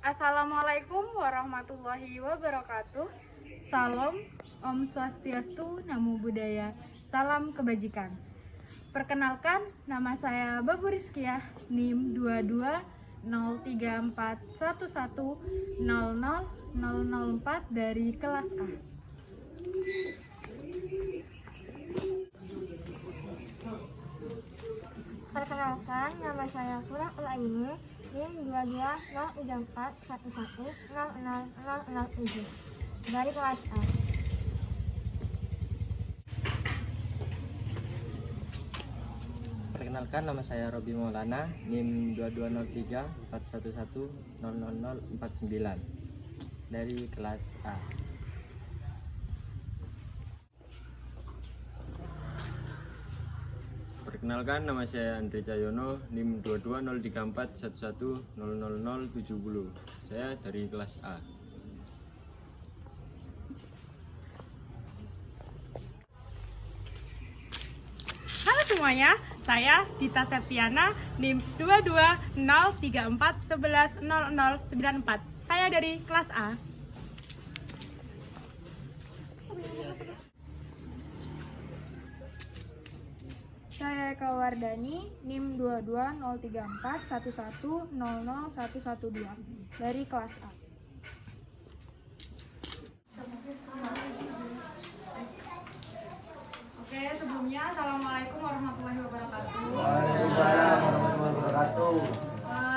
Assalamualaikum warahmatullahi wabarakatuh. Salam, Om Swastiastu, Namo Buddhaya, salam kebajikan. Perkenalkan, nama saya Babu Rizkiah, NIM 220341100004 dari kelas A. Perkenalkan, nama saya Furah Ulaini, NIM 220341100007 dari kelas A. Perkenalkan, nama saya Robi Maulana, NIM 220341100049 dari kelas A. Perkenalkan, nama saya Andre Cahyono, NIM 220341100070. Saya dari kelas A. Halo semuanya, saya Dita Septiana, NIM 220341100094. Saya dari kelas A. Saya Eka Wardani, NIM 220341100112 dari kelas A. Oke, sebelumnya Assalamualaikum warahmatullahi wabarakatuh. Waalaikumsalam warahmatullahi wabarakatuh.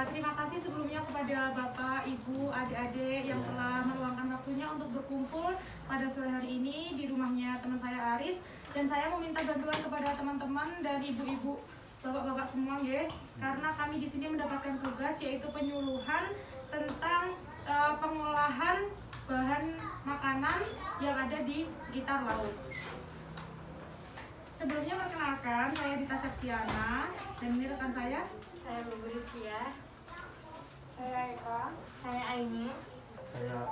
Terima kasih sebelumnya kepada Bapak, Ibu, adik-adik yang telah meluangkan waktunya untuk berkumpul pada sore hari ini di rumahnya teman saya Aris. Dan saya meminta bantuan kepada teman-teman dan ibu-ibu, bapak-bapak semua ya, karena kami di sini mendapatkan tugas yaitu penyuluhan tentang pengolahan bahan makanan yang ada di sekitar laut. Sebelumnya perkenalkan, saya Dita Septiana dan ini rekan saya. Saya Babu Rizkiah. Saya Eka. Saya Aini. Saya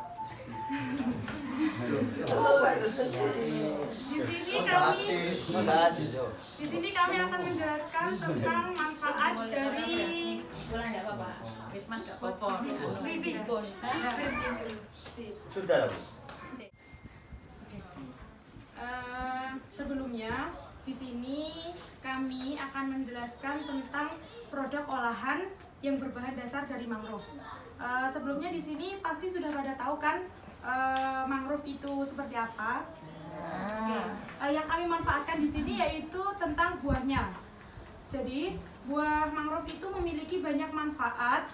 Di sini kami akan menjelaskan tentang manfaat dari sudah. Sebelumnya di sini kami akan menjelaskan tentang produk olahan yang berbahan dasar dari mangrove. Sebelumnya di sini pasti sudah pada tahu kan mangrove itu seperti apa. Yang kami manfaatkan di sini yaitu tentang buahnya. Jadi buah mangrove itu memiliki banyak manfaat.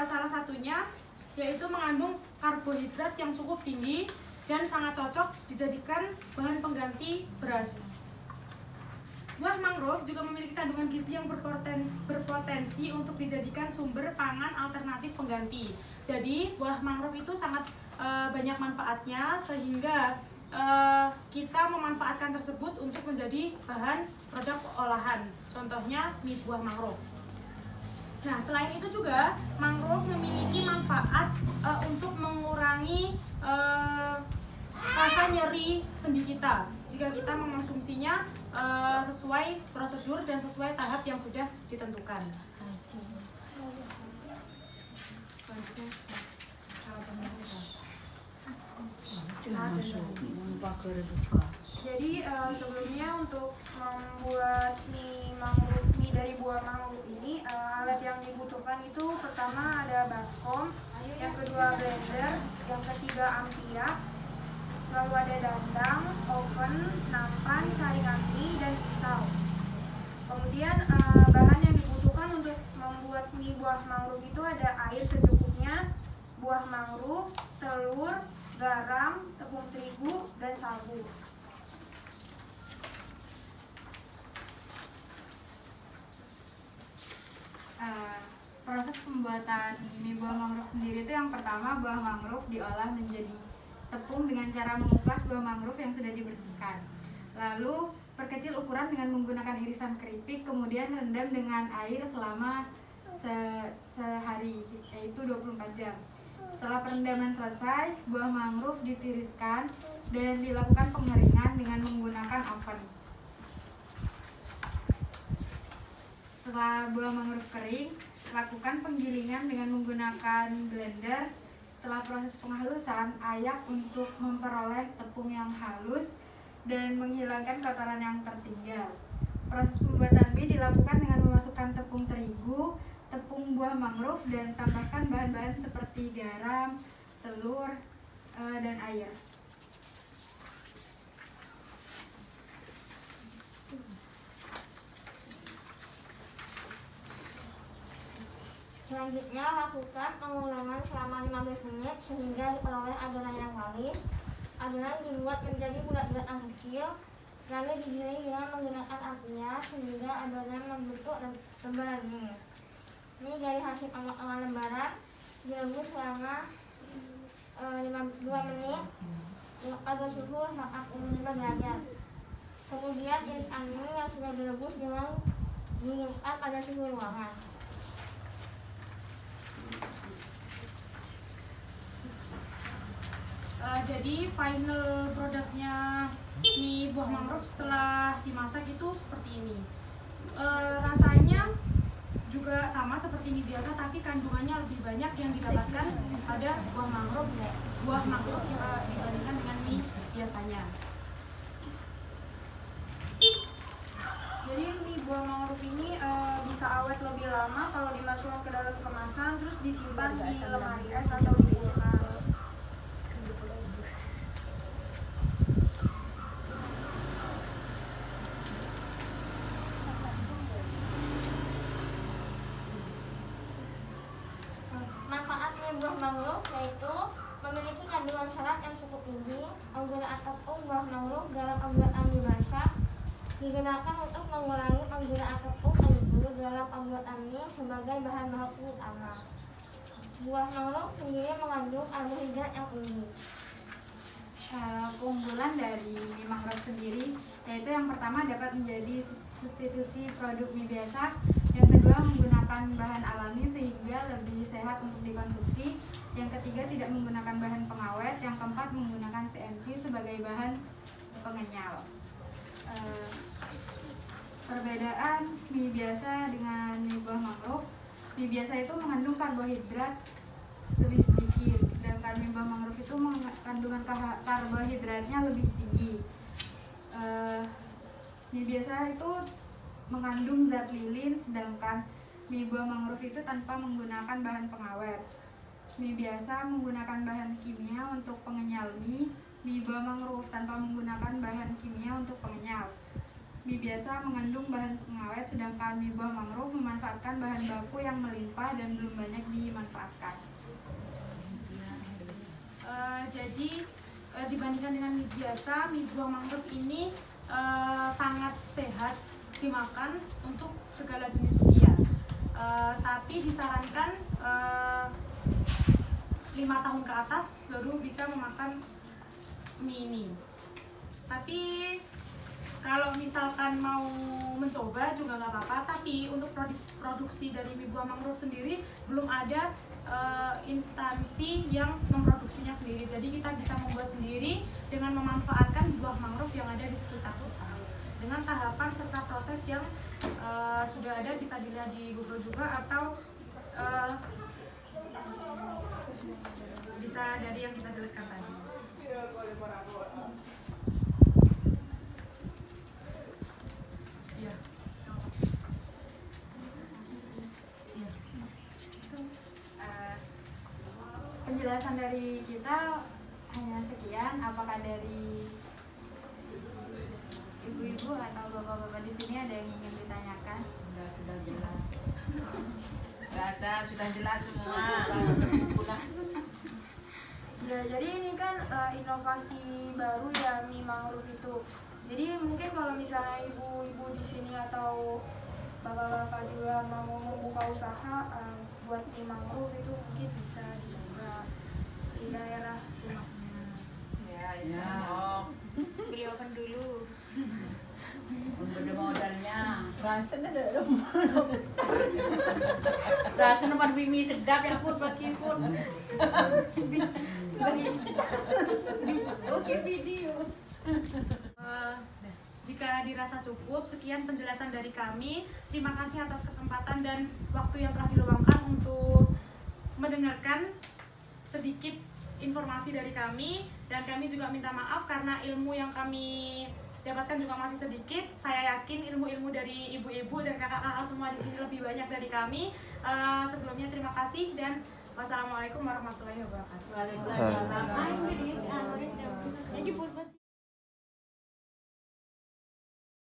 Salah satunya yaitu mengandung karbohidrat yang cukup tinggi dan sangat cocok dijadikan bahan pengganti beras. Buah mangrove juga memiliki kandungan gizi yang berpotensi untuk dijadikan sumber pangan alternatif pengganti. Jadi buah mangrove itu sangat banyak manfaatnya sehingga kita memanfaatkan tersebut untuk menjadi bahan produk olahan. Contohnya mie buah mangrove. Nah, selain itu juga mangrove memiliki manfaat untuk mengurangi rasa nyeri sendi kita jika kita mengonsumsinya sesuai prosedur dan sesuai tahap yang sudah ditentukan. Jadi sebelumnya untuk membuat mie dari buah mangrove ini, alat yang dibutuhkan itu pertama ada baskom, yang kedua blender, yang ketiga ampia, lalu ada dandang, oven, nampan, saringan mie, dan pisau. Kemudian bahan yang dibutuhkan untuk membuat mie buah mangrove itu ada air secukupnya, buah mangrove, telur, garam, tepung terigu, dan sagu. Proses pembuatan mie buah mangrove sendiri itu yang pertama buah mangrove diolah menjadi tepung dengan cara mengupas buah mangrove yang sudah dibersihkan. Lalu perkecil ukuran dengan menggunakan irisan keripik, kemudian rendam dengan air selama sehari, yaitu 24 jam. Setelah perendaman selesai, buah mangrove ditiriskan dan dilakukan pengeringan dengan menggunakan oven. Setelah buah mangrove kering, Lakukan penggilingan dengan menggunakan blender. Setelah proses penghalusan, ayak untuk memperoleh tepung yang halus dan menghilangkan kotoran yang tertinggal. Proses pembuatan mie dilakukan dengan memasukkan tepung terigu, tepung buah mangrove, dan tambahkan bahan-bahan seperti garam, telur, dan air. Selanjutnya, lakukan pengulangan selama 15 menit sehingga diperoleh adonan yang kalis. Adonan dibuat menjadi bulat-bulat yang kecil, lalu digiling dengan menggunakan apinya sehingga adonan membentuk lembaran mie. Mie dari hasil pengotongan lembaran direbus selama 2 menit pada suhu 45 derajat. Kemudian irisan mie yang sudah direbus dengan didiamkan pada suhu ruangan. Jadi final produknya mie buah mangrove setelah dimasak itu seperti ini. Rasanya juga sama seperti mie biasa, tapi kandungannya lebih banyak yang didapatkan pada buah mangrove dibandingkan dengan mie biasanya. Jadi mie buah mangrove ini bisa awet lebih lama kalau dimasukkan ke dalam kemasan terus disimpan di lemari es atau di kulkas. Manfaat mie buah mangrove yaitu memiliki kandungan serat yang cukup tinggi, penggunaan tepung buah mangrove dalam pembuatan mie basah digunakan untuk mengurangi penggunaan tepung terigu dalam pembuatan mie sebagai bahan baku utama. Buah mangrove sendiri mengandung karbohidrat yang tinggi. Keunggulan dari mie mangrove sendiri yaitu yang pertama dapat menjadi substitusi produk mie biasa, yang kedua menggunakan bahan alami sehingga lebih sehat untuk dikonsumsi, yang ketiga tidak menggunakan bahan pengawet, yang keempat menggunakan CMC sebagai bahan pengenyal. Perbedaan mie biasa dengan mie buah mangrove, mie biasa itu mengandung karbohidrat lebih sedikit, sedangkan mie buah mangrove itu kandungan karbohidratnya lebih tinggi. Mie biasa itu mengandung zat lilin, sedangkan mie buah mangrove itu tanpa menggunakan bahan pengawet. Mie biasa menggunakan bahan kimia untuk pengenyal mie, mie buah mangrove tanpa menggunakan bahan kimia untuk pengenyal. Mie biasa mengandung bahan pengawet, sedangkan mie buah mangrove memanfaatkan bahan baku yang melimpah dan belum banyak dimanfaatkan. Jadi dibandingkan dengan mie biasa, mie buah mangrove ini sangat sehat dimakan untuk segala jenis usia. Tapi disarankan 5 tahun ke atas baru bisa memakan mie ini. Tapi kalau misalkan mau mencoba juga nggak apa-apa. Tapi untuk produksi dari mie buah mangrove sendiri belum ada instansi yang memproduksinya sendiri. Jadi kita bisa membuat sendiri dengan memanfaatkan buah mangrove yang ada di sekitar kita dengan tahapan serta proses yang sudah ada, bisa dilihat di Google juga atau bisa dari yang kita jelaskan tadi. Ya. Penjelasan dari kita hanya sekian. Apakah dari ibu-ibu atau bapak-bapak di sini ada yang ingin ditanyakan? Sudah jelas. Sudah jelas semua. Ya, jadi ini kan inovasi baru ya mie mangrove itu. Jadi mungkin kalau misalnya ibu-ibu di sini atau bapak-bapak juga mau membuka usaha buat mie mangrove itu mungkin bisa dicoba di daerah rumahnya. Ya, insya Allah. Beliaukan dulu. Beda modalnya. Rasanya ada rumah. Rasanya pan bimi sedap ya pun bagi pun. Oke video. Jika dirasa cukup, sekian penjelasan dari kami. Terima kasih atas kesempatan dan waktu yang telah diluangkan untuk mendengarkan sedikit informasi dari kami. Dan kami juga minta maaf karena ilmu yang kami dapatkan juga masih sedikit. Saya yakin ilmu-ilmu dari ibu-ibu dan kakak-kakak semua di sini lebih banyak dari kami. Sebelumnya terima kasih dan wassalamualaikum warahmatullahi wabarakatuh. Waalaikumsalam.